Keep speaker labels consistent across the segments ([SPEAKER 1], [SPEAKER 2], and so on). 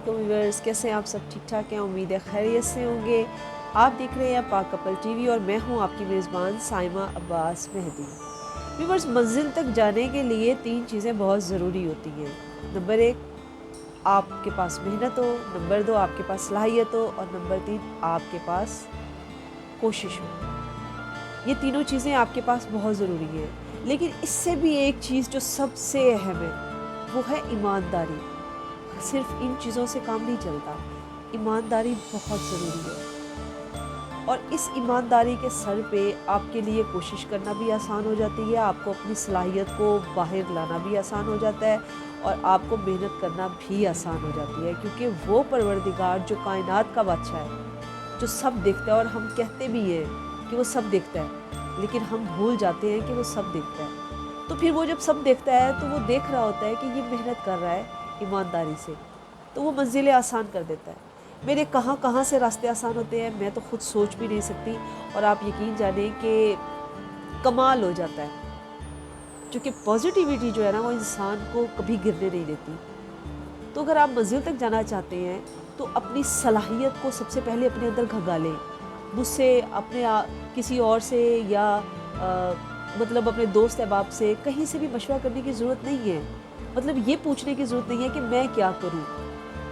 [SPEAKER 1] वालेकुम व्यूअर्स, कैसे हैं आप सब? ठीक ठाक हैं, उम्मीद है खैरियत से होंगे। आप देख रहे हैं पाक कपल टीवी और मैं हूं आपकी मेज़बान साइमा अब्बास मेहदी। व्यूअर्स, मंजिल तक जाने के लिए 3 चीज़ें बहुत ज़रूरी होती हैं। नंबर 1, आपके पास मेहनत हो, नंबर 2, आपके पास सलाहियत हो और नंबर 3, आपके पास कोशिश हो। ये तीनों चीज़ें आपके पास बहुत ज़रूरी हैं। लेकिन इससे भी एक चीज़ जो सबसे अहम है, वो है ईमानदारी। सिर्फ इन चीज़ों से काम नहीं चलता, ईमानदारी बहुत ज़रूरी है। और इस ईमानदारी के सर पे आपके लिए कोशिश करना भी आसान हो जाती है, आपको अपनी सलाहियत को बाहर लाना भी आसान हो जाता है और आपको मेहनत करना भी आसान हो जाती है, क्योंकि वो परवरदिगार जो कायनात का बादशाह है, जो सब देखता है, और हम कहते भी हैं कि वो सब देखता है, लेकिन हम भूल जाते हैं कि वो सब देखता है। तो फिर वो जब सब देखता है तो वो देख रहा होता है कि ये मेहनत कर रहा है ईमानदारी से, तो वो मंजिलें आसान कर देता है। मेरे कहाँ कहाँ से रास्ते आसान होते हैं मैं तो खुद सोच भी नहीं सकती, और आप यकीन जाने कि कमाल हो जाता है, क्योंकि पॉजिटिविटी जो है ना, वो इंसान को कभी गिरने नहीं देती। तो अगर आप मंजिल तक जाना चाहते हैं तो अपनी सलाहियत को सबसे पहले अपने अंदर घगालें। मुझसे, किसी और से, या मतलब अपने दोस्त अहबाब से कहीं से भी मशवरा करने की ज़रूरत नहीं है। मतलब ये पूछने की ज़रूरत नहीं है कि मैं क्या करूं,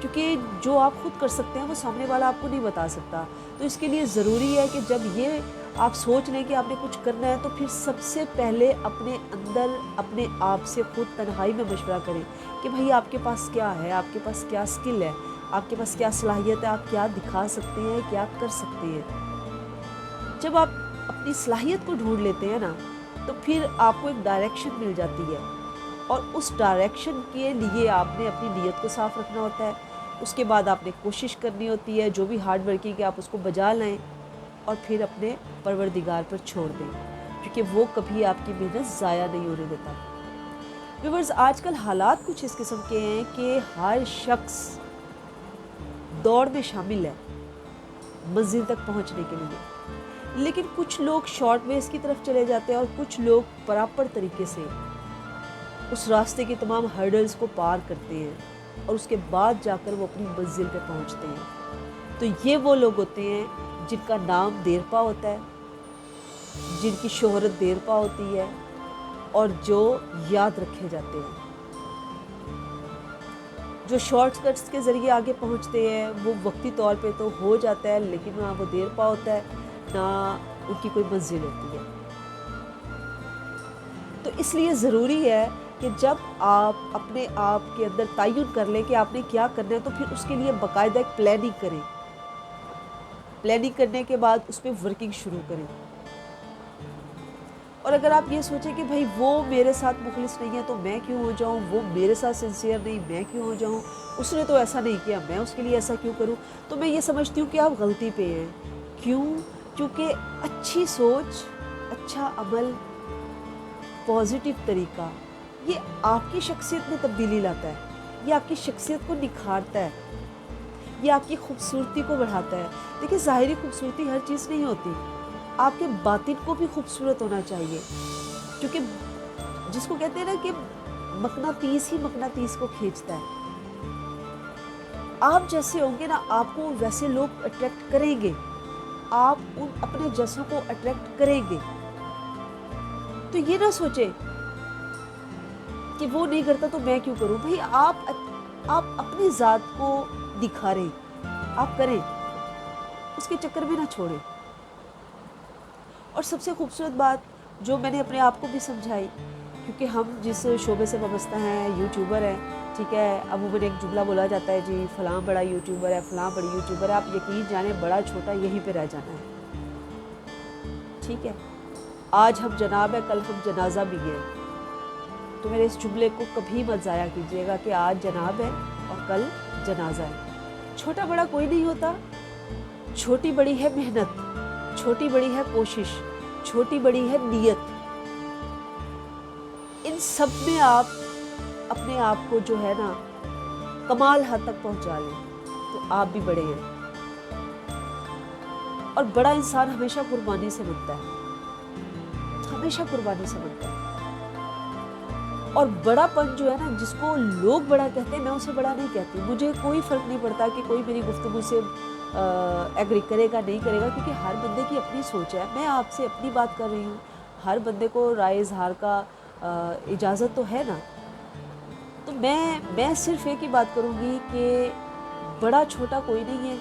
[SPEAKER 1] क्योंकि जो आप खुद कर सकते हैं वो सामने वाला आपको नहीं बता सकता। तो इसके लिए ज़रूरी है कि जब ये आप सोच लें कि आपने कुछ करना है, तो फिर सबसे पहले अपने अंदर अपने आप से खुद तन्हाई में मशवरा करें कि भाई आपके पास क्या है, आपके पास क्या स्किल है, आपके पास क्या सलाहियत है, आप क्या दिखा सकते हैं, क्या कर सकते हैं। जब आप अपनी सलाहियत को ढूंढ लेते हैं ना, तो फिर आपको एक डायरेक्शन मिल जाती है, और उस डायरेक्शन के लिए आपने अपनी नीयत को साफ़ रखना होता है। उसके बाद आपने कोशिश करनी होती है, जो भी हार्ड वर्किंग है आप उसको बजा लाएं और फिर अपने परवरदिगार पर छोड़ दें, क्योंकि वो कभी आपकी मेहनत ज़ाया नहीं होने देता। व्यूअर्स, आजकल हालात कुछ इस किस्म के हैं कि हर शख्स दौड़ में शामिल है मंजिल तक पहुंचने के लिए, लेकिन कुछ लोग शॉर्ट वेज की तरफ चले जाते हैं और कुछ लोग प्रॉपर तरीके से उस रास्ते के तमाम हर्डल्स को पार करते हैं और उसके बाद जाकर वो अपनी मंजिल पे पहुंचते हैं। तो ये वो लोग होते हैं जिनका नाम देरपा होता है, जिनकी शोहरत देरपा होती है और जो याद रखे जाते हैं। जो शॉर्टकट्स के ज़रिए आगे पहुंचते हैं वो वक्ती तौर पे तो हो जाता है, लेकिन ना वो देरपा होता है, ना उनकी कोई मंजिल होती है। तो इसलिए ज़रूरी है कि जब आप अपने आप के अंदर तयन कर लें कि आपने क्या करना है, तो फिर उसके लिए बाकायदा एक प्लानिंग करें। प्लानिंग करने के बाद उस पर वर्किंग शुरू करें। और अगर आप ये सोचें कि भाई वो मेरे साथ मुखलिस नहीं है तो मैं क्यों हो जाऊं, वो मेरे साथ सिंसियर नहीं मैं क्यों हो जाऊं, उसने तो ऐसा नहीं किया मैं उसके लिए ऐसा क्यों करूं, तो मैं ये समझती हूँ कि आप गलती पे हैं। क्यों? क्योंकि अच्छी सोच, अच्छा अमल, पॉजिटिव तरीका, ये आपकी शख्सियत में तब्दीली लाता है, ये आपकी शख्सियत को निखारता है, ये आपकी खूबसूरती को बढ़ाता है। देखिए, ज़ाहिरी खूबसूरती हर चीज़ नहीं होती, आपके बातिन को भी खूबसूरत होना चाहिए, क्योंकि जिसको कहते हैं ना कि मकनातीस ही मकनातीस को खींचता है। आप जैसे होंगे ना, आपको वैसे लोग अट्रैक्ट करेंगे, आप उन अपने जैसों को अट्रैक्ट करेंगे। तो ये ना सोचें कि वो नहीं करता तो मैं क्यों करूं। भाई आप अपनी ज़ात को दिखारें, आप करें, उसके चक्कर में ना छोड़ें। और सबसे खूबसूरत बात जो मैंने अपने आप को भी समझाई, क्योंकि हम जिस शोबे से वाबस्ता हैं, यूट्यूबर हैं, ठीक है, अमूमन एक जुमला बोला जाता है, जी फ़लाँ बड़ा यूट्यूबर है, फ़लाँ बड़ी यूट्यूबर है। आप यकीन जाने, बड़ा छोटा यहीं पे रह जाना है, ठीक है। आज हम जनाब है, कल हम जनाजा भी हैं। तो मेरे इस जुमले को कभी मत ज़ाया कीजिएगा कि आज जनाब है और कल जनाजा है। छोटा बड़ा कोई नहीं होता, छोटी बड़ी है मेहनत, छोटी बड़ी है कोशिश, छोटी बड़ी है नीयत। इन सब में आप अपने आप को जो है ना कमाल हद तक पहुंचा लें, तो आप भी बड़े हैं। और बड़ा इंसान हमेशा कुर्बानी से बनता है, हमेशा कुर्बानी से बनता है। اور بڑا پن جو ہے نا، جس کو لوگ بڑا کہتے ہیں، میں اسے بڑا نہیں کہتی. مجھے کوئی فرق نہیں پڑتا کہ کوئی میری گفتگو سے ایگری کرے گا نہیں کرے گا، کیونکہ ہر بندے کی اپنی سوچ ہے. میں آپ سے اپنی بات کر رہی ہوں، ہر بندے کو رائے اظہار کا اجازت تو ہے نا. تو میں صرف ایک ہی بات کروں گی کہ بڑا چھوٹا کوئی نہیں ہے،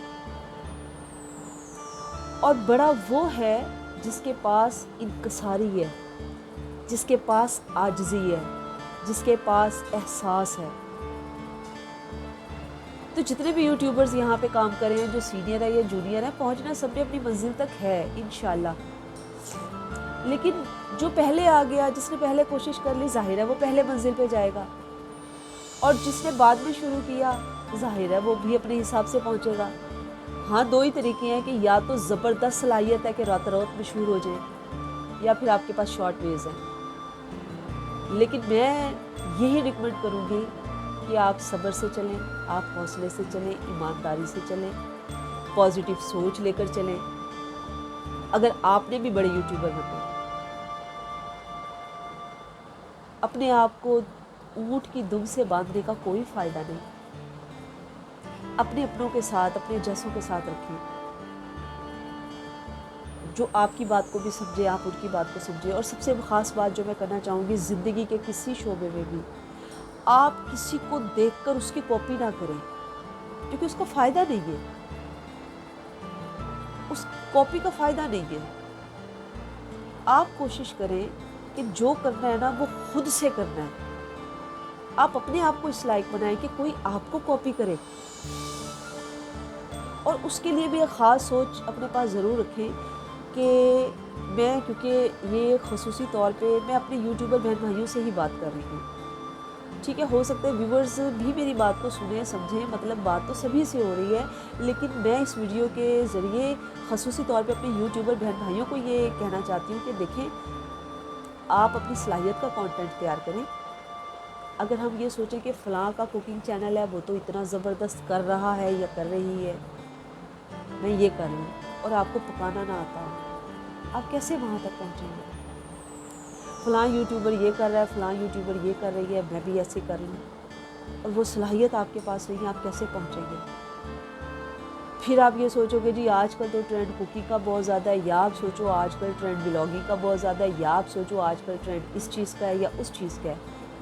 [SPEAKER 1] اور بڑا وہ ہے جس کے پاس انکساری ہے، جس کے پاس عاجزی ہے، جس کے پاس احساس ہے. تو جتنے بھی یوٹیوبرز یہاں پہ کام کر رہے ہیں، جو سینئر ہے یا جونیئر ہے، پہنچنا سب نے اپنی منزل تک ہے انشاءاللہ. لیکن جو پہلے آ گیا، جس نے پہلے کوشش کر لی، ظاہر ہے وہ پہلے منزل پہ جائے گا. اور جس نے بعد میں شروع کیا، ظاہر ہے وہ بھی اپنے حساب سے پہنچے گا. ہاں، دو ہی طریقے ہیں کہ یا تو زبردست صلاحیت ہے کہ راتوں رات مشہور ہو جائیں، یا پھر آپ کے پاس شارٹ ویز ہے. لیکن میں یہی ریکمنڈ کروں گی کہ آپ صبر سے چلیں، آپ حوصلے سے چلیں، ایمانداری سے چلیں، پازیٹیو سوچ لے کر چلیں. اگر آپ نے بھی بڑے یوٹیوبر بننا ہے، اپنے آپ کو اونٹ کی دم سے باندھنے کا کوئی فائدہ نہیں. اپنے اپنوں کے ساتھ، اپنے جیسوں کے ساتھ رکھیں، جو آپ کی بات کو بھی سمجھے، آپ ان کی بات کو سمجھے. اور سب سے خاص بات جو میں کرنا چاہوں گی، زندگی کے کسی شعبے میں بھی آپ کسی کو دیکھ کر اس کی کاپی نہ کریں، کیونکہ اس کا فائدہ نہیں ہے، اس کاپی کا فائدہ نہیں ہے. آپ کوشش کریں کہ جو کرنا ہے نا وہ خود سے کرنا ہے. آپ اپنے آپ کو اس لائق بنائیں کہ کوئی آپ کو کاپی کرے. اور اس کے لیے بھی ایک خاص سوچ اپنے پاس ضرور رکھیں کہ کیونکہ یہ خصوصی طور پہ میں اپنے یوٹیوبر بہن بھائیوں سے ہی بات کر رہی ہوں، ٹھیک ہے. ہو سکتا ہے ویورز بھی میری بات کو سنیں سمجھیں، مطلب بات تو سبھی سے ہو رہی ہے، لیکن میں اس ویڈیو کے ذریعے خصوصی طور پہ اپنے یوٹیوبر بہن بھائیوں کو یہ کہنا چاہتی ہوں کہ دیکھیں، آپ اپنی صلاحیت کا کانٹینٹ تیار کریں. اگر ہم یہ سوچیں کہ فلاں کا کوکنگ چینل ہے، وہ تو اتنا زبردست کر رہا ہے یا کر رہی ہے، میں یہ کر لوں، اور آپ کو پکانا نہ آتا ہو، آپ کیسے وہاں تک پہنچیں گے؟ فلاں یوٹیوبر یہ کر رہا ہے، فلاں یوٹیوبر یہ کر رہی ہے، میں بھی ایسے کر لوں، اور وہ صلاحیت آپ کے پاس نہیں ہے، آپ کیسے پہنچیں گے؟ پھر آپ یہ سوچو گے جی آج کل تو ٹرینڈ کوکنگ کا بہت زیادہ ہے، یا آپ سوچو آج کل ٹرینڈ بلاگنگ کا بہت زیادہ ہے، یا آپ سوچو آج کل ٹرینڈ اس چیز کا ہے یا اس چیز کا ہے.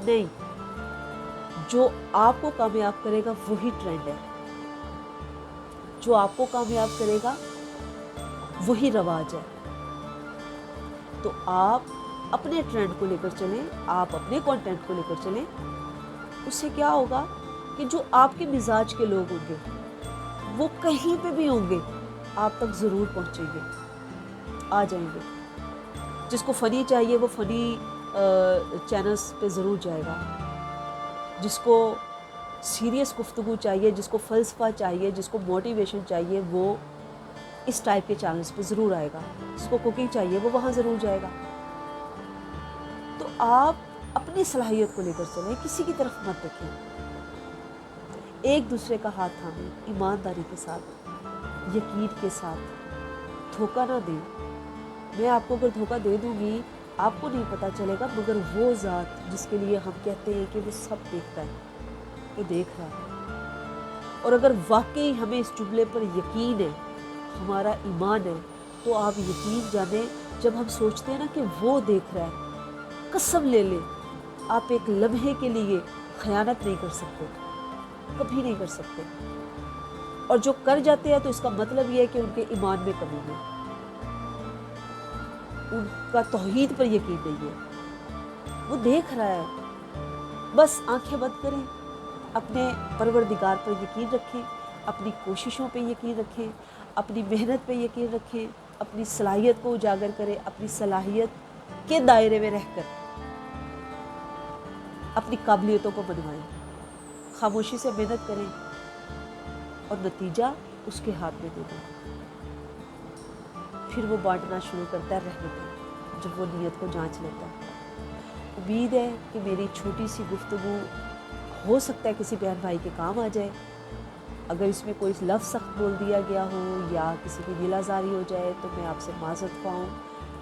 [SPEAKER 1] نہیں، جو آپ کو کامیاب کرے گا وہی ٹرینڈ ہے، جو آپ کو کامیاب کرے گا وہی رواج ہے. تو آپ اپنے ٹرینڈ کو لے کر چلیں، آپ اپنے کانٹینٹ کو لے کر چلیں. اس سے کیا ہوگا کہ جو آپ کے مزاج کے لوگ ہوں گے وہ کہیں پہ بھی ہوں گے، آپ تک ضرور پہنچیں گے، آ جائیں گے. جس کو فنی چاہیے وہ فنی چینلز پہ ضرور جائے گا، جس کو سیریس گفتگو چاہیے، جس کو فلسفہ چاہیے، جس کو موٹیویشن چاہیے، وہ اس ٹائپ کے چینلز پہ ضرور آئے گا. جس کو کوکنگ چاہیے وہ وہاں ضرور جائے گا. تو آپ اپنی صلاحیت کو لے کر چلیں، کسی کی طرف مت دیکھیں، ایک دوسرے کا ہاتھ تھامیں، ایمانداری کے ساتھ، یقین کے ساتھ. دھوکہ نہ دیں. میں آپ کو اگر دھوکہ دے دوں گی آپ کو نہیں پتہ چلے گا، مگر وہ ذات جس کے لیے ہم کہتے ہیں کہ وہ سب دیکھتا ہے، وہ دیکھ رہا ہے. اور اگر واقعی ہمیں اس جملے پر یقین ہے، ہمارا ایمان ہے، تو آپ یقین جانیں، جب ہم سوچتے ہیں نا کہ وہ دیکھ رہا ہے، قسم لے لیں آپ ایک لمحے کے لیے خیانت نہیں کر سکتے، کبھی نہیں کر سکتے. اور جو کر جاتے ہیں تو اس کا مطلب یہ ہے کہ ان کے ایمان میں کمی ہے، ان کا توحید پر یقین نہیں ہے. وہ دیکھ رہا ہے، بس آنکھیں بند کریں، اپنے پروردگار پر یقین رکھیں، اپنی کوششوں پہ یقین رکھیں، اپنی محنت پہ یقین رکھیں، اپنی صلاحیت کو اجاگر کریں، اپنی صلاحیت کے دائرے میں رہ کر اپنی قابلیتوں کو بنوائیں. خاموشی سے محنت کریں اور نتیجہ اس کے ہاتھ میں دے دیں. پھر وہ بانٹنا شروع کرتا ہے رحمتیں، جب وہ نیت کو جانچ لیتا ہے. امید ہے کہ میری چھوٹی سی گفتگو ہو سکتا ہے کسی بہن بھائی کے کام آ جائے. اگر اس میں کوئی لفظ سخت بول دیا گیا ہو یا کسی کی دل آزاری ہو جائے تو میں آپ سے معذرت خواہ ہوں،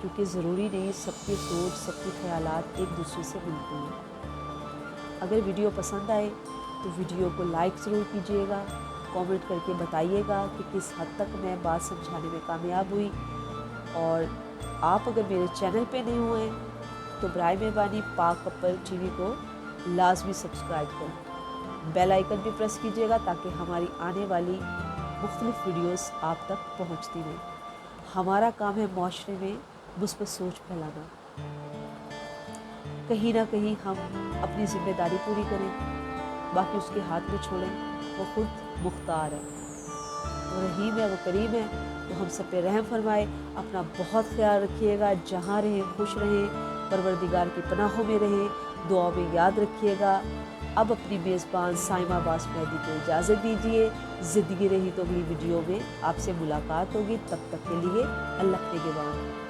[SPEAKER 1] کیونکہ ضروری نہیں سب کی سوچ، سب کے خیالات ایک دوسرے سے ملتے ہیں. अगर वीडियो पसंद आए तो वीडियो को लाइक ज़रूर कीजिएगा, कमेंट करके बताइएगा कि किस हद तक मैं बात समझाने में कामयाब हुई। और आप अगर मेरे चैनल पे नहीं हुए हैं तो बराए मेहरबानी पाक कपल टीवी को लाजमी सब्सक्राइब करें, बेल आइकन भी प्रेस कीजिएगा ताकि हमारी आने वाली मुख्तलिफ वीडियोस आप तक पहुंचती रहें। हमारा काम है माशरे में मुस्बत सोच फैलाना। कहीं ना कहीं हम अपनी ज़िम्मेदारी पूरी करें, बाकी उसके हाथ में छोड़ें। वो खुद मुख्तार है, वो रहीम है, वो करीम है, तो हम सब पे रहम फरमाए। अपना बहुत ख्याल रखिएगा, जहाँ रहें खुश रहें, परवरदिगार की पनाहों में रहें, दुआ में याद रखिएगा। अब अपनी मेज़बान साइमा अब्बास मेहदी को इजाज़त दीजिए। ज़िंदगी रही तो अगली वीडियो में आपसे मुलाकात होगी। तब तक के लिए अल्लाह के निगहबान।